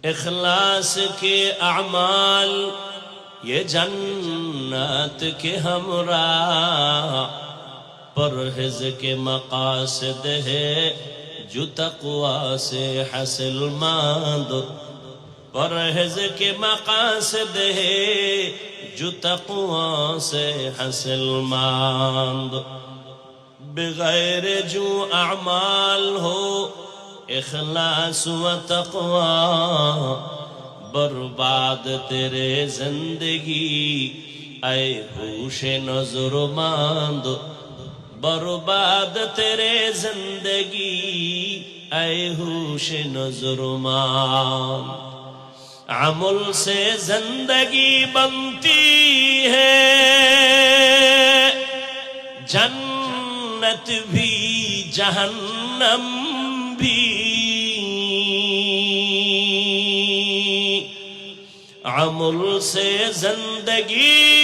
اخلاص کے اعمال یہ جنت کے ہمراہ، پرہیز کے مقاصد ہے جو تقوی سے حاصل ماند، پرہیز کے مقاصد ہے جو تقوی سے حاصل ماند۔ بغیر جو اعمال ہو اخلاص و تقوی، برباد تیرے زندگی اے ہوش نظر ماند، برباد تیرے زندگی اے ہوش نظر ماند۔ عمل سے زندگی بنتی ہے جنت بھی جہنم بھی، عمل سے زندگی